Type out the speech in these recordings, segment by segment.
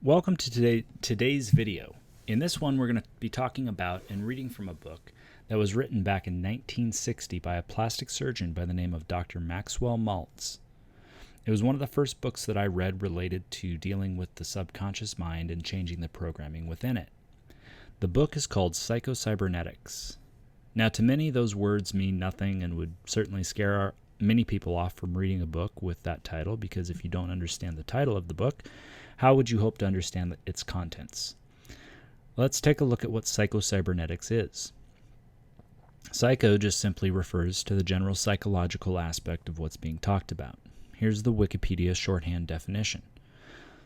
Welcome to today's video. In this one, we're going to be talking about and reading from a book that was written back in 1960 by a plastic surgeon by the name of Dr. Maxwell Maltz. It was one of the first books that I read related to dealing with the subconscious mind and changing the programming within it. The book is called Psycho-Cybernetics. Now, to many, those words mean nothing and would certainly scare many people off from reading a book with that title, because if you don't understand the title of the book, how would you hope to understand its contents? Let's take a look at what Psycho-Cybernetics is. Psycho just simply refers to the general psychological aspect of what's being talked about. Here's the Wikipedia shorthand definition.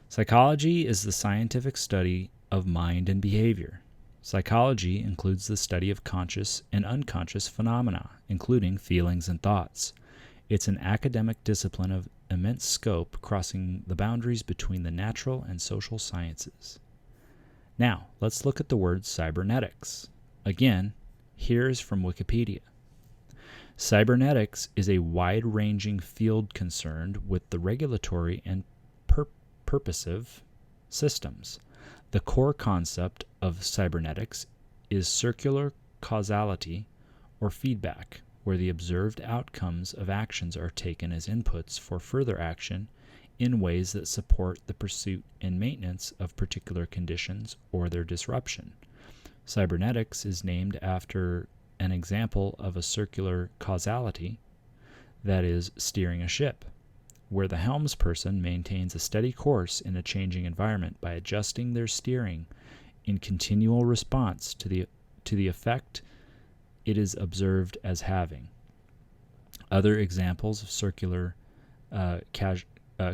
Psychology is the scientific study of mind and behavior. Psychology includes the study of conscious and unconscious phenomena, including feelings and thoughts. It's an academic discipline of immense scope, crossing the boundaries between the natural and social sciences. Now, let's look at the word cybernetics. Again, here is from Wikipedia. Cybernetics is a wide-ranging field concerned with the regulatory and purposive systems. The core concept of cybernetics is circular causality or feedback, where the observed outcomes of actions are taken as inputs for further action in ways that support the pursuit and maintenance of particular conditions or their disruption. Cybernetics is named after an example of a circular causality, that is, steering a ship, where the helmsperson maintains a steady course in a changing environment by adjusting their steering in continual response to the effect it is observed as having. Other examples of circular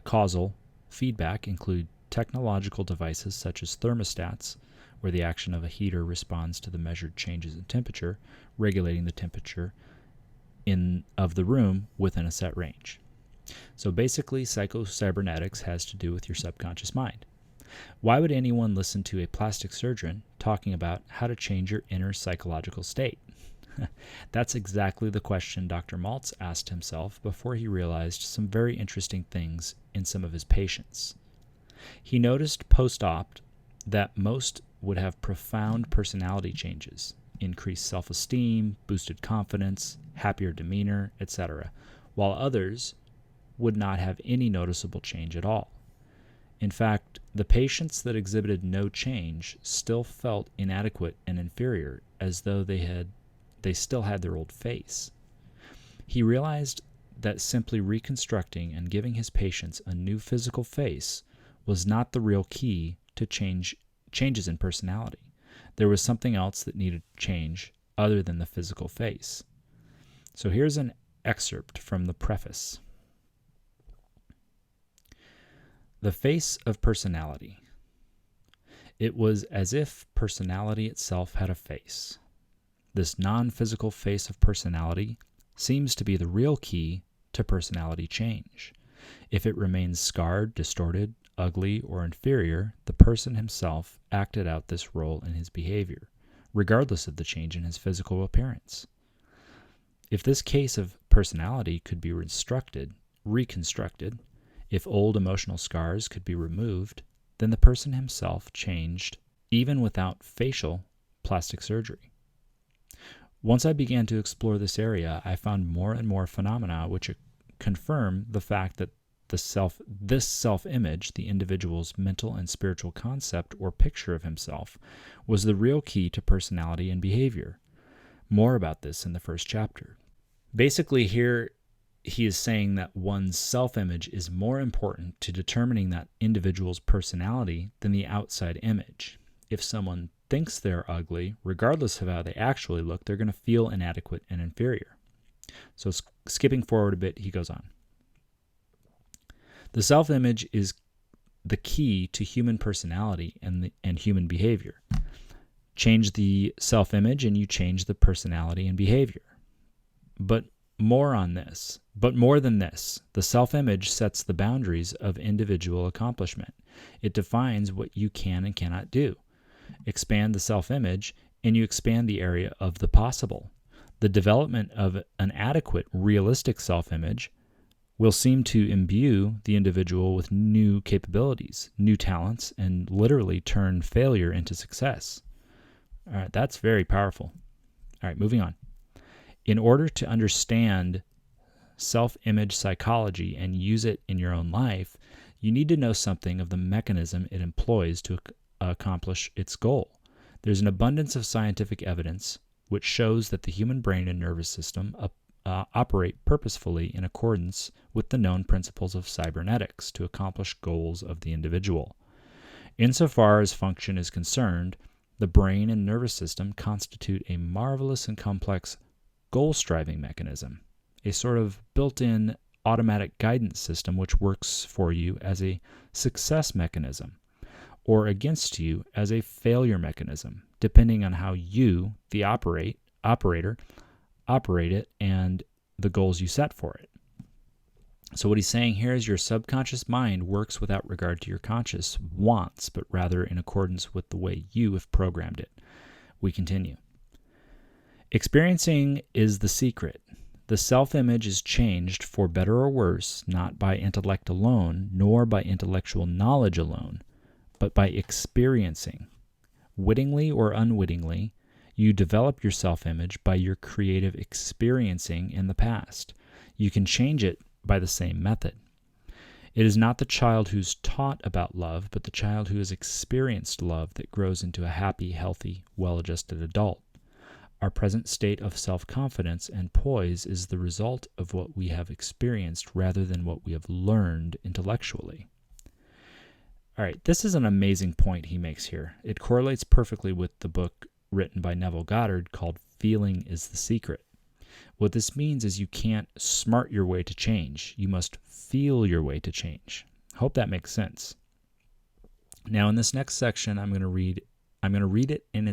causal feedback include technological devices such as thermostats, where the action of a heater responds to the measured changes in temperature, regulating the temperature of the room within a set range. So basically, Psycho-Cybernetics has to do with your subconscious mind. Why would anyone listen to a plastic surgeon talking about how to change your inner psychological state? That's exactly the question Dr. Maltz asked himself before he realized some very interesting things in some of his patients. He noticed post-op that most would have profound personality changes, increased self-esteem, boosted confidence, happier demeanor, etc., while others would not have any noticeable change at all. In fact, the patients that exhibited no change still felt inadequate and inferior, as though they still had their old face. He realized that simply reconstructing and giving his patients a new physical face was not the real key to changes in personality. There was something else that needed change other than the physical face. So here's an excerpt from the preface. The face of personality. It was as if personality itself had a face. This non-physical face of personality seems to be the real key to personality change. If it remains scarred, distorted, ugly, or inferior, the person himself acted out this role in his behavior, regardless of the change in his physical appearance. If this case of personality could be reconstructed, if old emotional scars could be removed, then the person himself changed even without facial plastic surgery. Once I began to explore this area, I found more and more phenomena which confirm the fact that this self-image, the individual's mental and spiritual concept or picture of himself, was the real key to personality and behavior. More about this in the first chapter. Basically, here he is saying that one's self-image is more important to determining that individual's personality than the outside image. If someone thinks they're ugly, regardless of how they actually look, they're going to feel inadequate and inferior. So skipping forward a bit, he goes on. The self-image is the key to human personality and human behavior. Change the self-image and you change the personality and behavior. But more than this, the self-image sets the boundaries of individual accomplishment. It defines what you can and cannot do. Expand the self-image, and you expand the area of the possible. The development of an adequate, realistic self-image will seem to imbue the individual with new capabilities, new talents, and literally turn failure into success. All right, that's very powerful. All right, moving on. In order to understand self-image psychology and use it in your own life, you need to know something of the mechanism it employs to accomplish its goal. There's an abundance of scientific evidence which shows that the human brain and nervous system operate purposefully in accordance with the known principles of cybernetics to accomplish goals of the individual. Insofar as function is concerned, the brain and nervous system constitute a marvelous and complex goal-striving mechanism, a sort of built-in automatic guidance system which works for you as a success mechanism or against you as a failure mechanism, depending on how you, the operator, operate it and the goals you set for it. So what he's saying here is your subconscious mind works without regard to your conscious wants, but rather in accordance with the way you have programmed it. We continue. Experiencing is the secret. The self-image is changed for better or worse, not by intellect alone, nor by intellectual knowledge alone, but by experiencing. Wittingly or unwittingly, you develop your self-image by your creative experiencing in the past. You can change it by the same method. It is not the child who's taught about love, but the child who has experienced love that grows into a happy, healthy, well-adjusted adult. Our present state of self-confidence and poise is the result of what we have experienced rather than what we have learned intellectually. All right, this is an amazing point he makes here. It correlates perfectly with the book written by Neville Goddard called Feeling is the Secret. What this means is you can't smart your way to change. You must feel your way to change. Hope that makes sense. Now in this next section, I'm going to read it in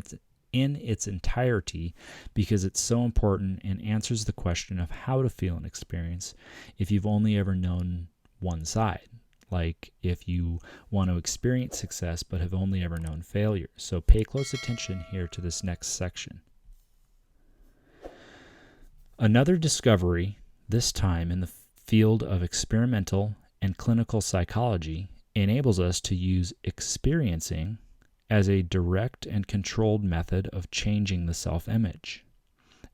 its entirety because it's so important and answers the question of how to feel an experience if you've only ever known one side. Like if you want to experience success but have only ever known failure. So pay close attention here to this next section. Another discovery, this time in the field of experimental and clinical psychology, enables us to use experiencing as a direct and controlled method of changing the self-image.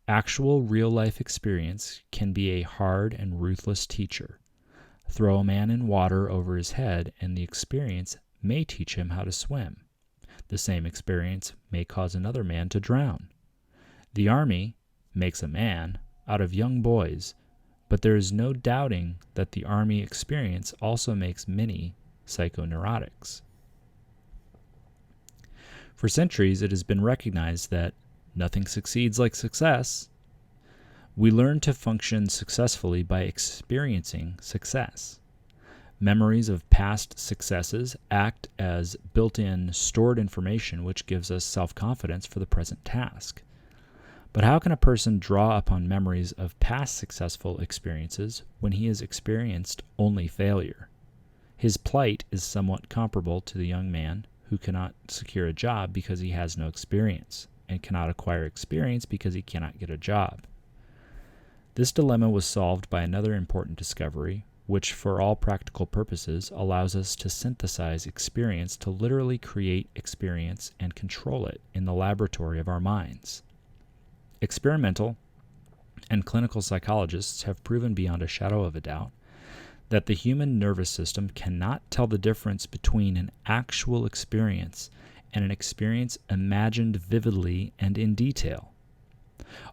Actual real-life experience can be a hard and ruthless teacher. Throw a man in water over his head, and the experience may teach him how to swim. The same experience may cause another man to drown. The Army makes a man out of young boys, but there is no doubting that the Army experience also makes many psychoneurotics. For centuries, it has been recognized that nothing succeeds like success. We learn to function successfully by experiencing success. Memories of past successes act as built-in stored information which gives us self-confidence for the present task. But how can a person draw upon memories of past successful experiences when he has experienced only failure? His plight is somewhat comparable to the young man who cannot secure a job because he has no experience, and cannot acquire experience because he cannot get a job. This dilemma was solved by another important discovery, which for all practical purposes allows us to synthesize experience to literally create experience and control it in the laboratory of our minds. Experimental and clinical psychologists have proven beyond a shadow of a doubt that the human nervous system cannot tell the difference between an actual experience and an experience imagined vividly and in detail.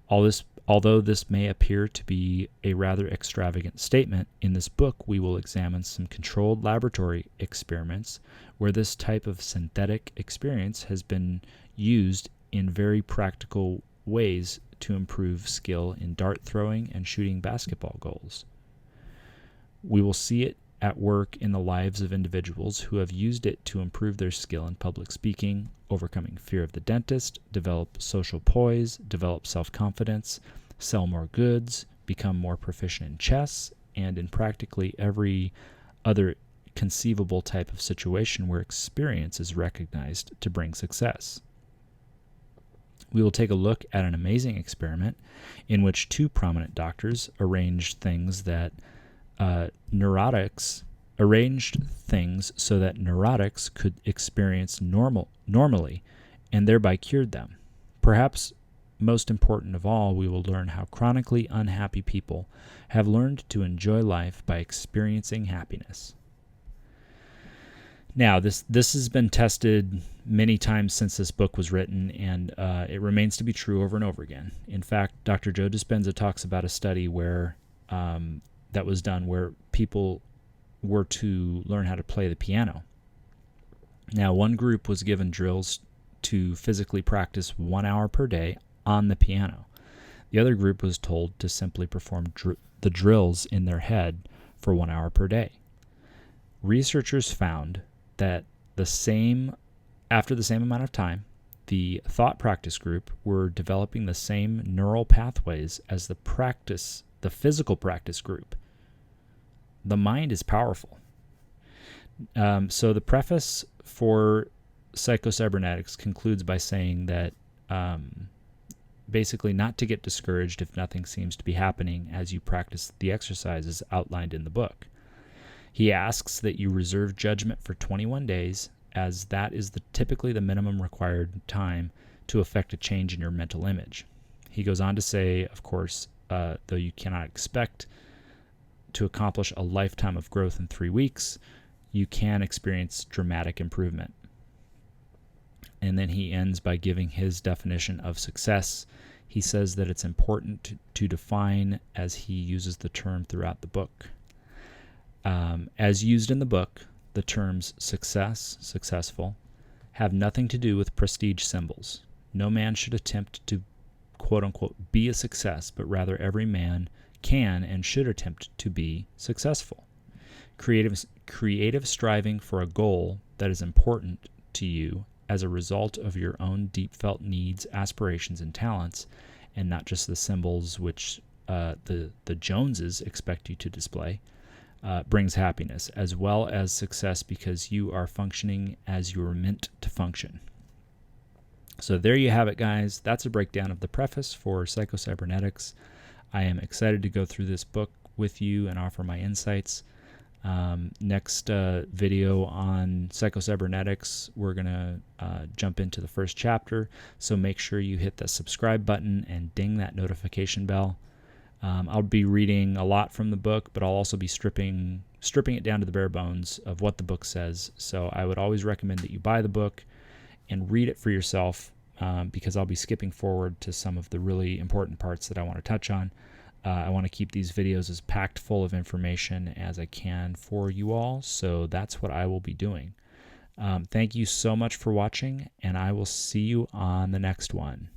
Although this may appear to be a rather extravagant statement, in this book we will examine some controlled laboratory experiments where this type of synthetic experience has been used in very practical ways to improve skill in dart throwing and shooting basketball goals. We will see it at work in the lives of individuals who have used it to improve their skill in public speaking, overcoming fear of the dentist, develop social poise, develop self-confidence, sell more goods, become more proficient in chess, and in practically every other conceivable type of situation where experience is recognized to bring success. We will take a look at an amazing experiment in which two prominent doctors arranged things that neurotics arranged things so that neurotics could experience normally and thereby cured them. Perhaps most important of all, we will learn how chronically unhappy people have learned to enjoy life by experiencing happiness. Now, this has been tested many times since this book was written, and it remains to be true over and over again. In fact, Dr. Joe Dispenza talks about a study where that was done where people were to learn how to play the piano. Now, one group was given drills to physically practice 1 hour per day on the piano. The other group was told to simply perform the drills in their head for 1 hour per day. Researchers found that after the same amount of time, the thought practice group were developing the same neural pathways as the physical practice group. The mind is powerful. So the preface for Psycho-Cybernetics concludes by saying that basically not to get discouraged if nothing seems to be happening as you practice the exercises outlined in the book. He asks that you reserve judgment for 21 days, as that is typically the minimum required time to effect a change in your mental image. He goes on to say, of course, though you cannot expect to accomplish a lifetime of growth in 3 weeks, you can experience dramatic improvement. And then he ends by giving his definition of success. He says that it's important to define, as he uses the term throughout the book. As used in the book, the terms success, successful, have nothing to do with prestige symbols. No man should attempt to, quote-unquote, be a success, but rather every man can and should attempt to be successful. Creative striving for a goal that is important to you as a result of your own deep-felt needs, aspirations, and talents, and not just the symbols which the Joneses expect you to display, brings happiness, as well as success because you are functioning as you were meant to function. So there you have it, guys. That's a breakdown of the preface for Psycho-Cybernetics. I am excited to go through this book with you and offer my insights. Next video on Psycho-Cybernetics, we're going to jump into the first chapter, so make sure you hit the subscribe button and ding that notification bell. I'll be reading a lot from the book, but I'll also be stripping it down to the bare bones of what the book says. So I would always recommend that you buy the book and read it for yourself, because I'll be skipping forward to some of the really important parts that I want to touch on. I want to keep these videos as packed full of information as I can for you all, so that's what I will be doing. Thank you so much for watching, and I will see you on the next one.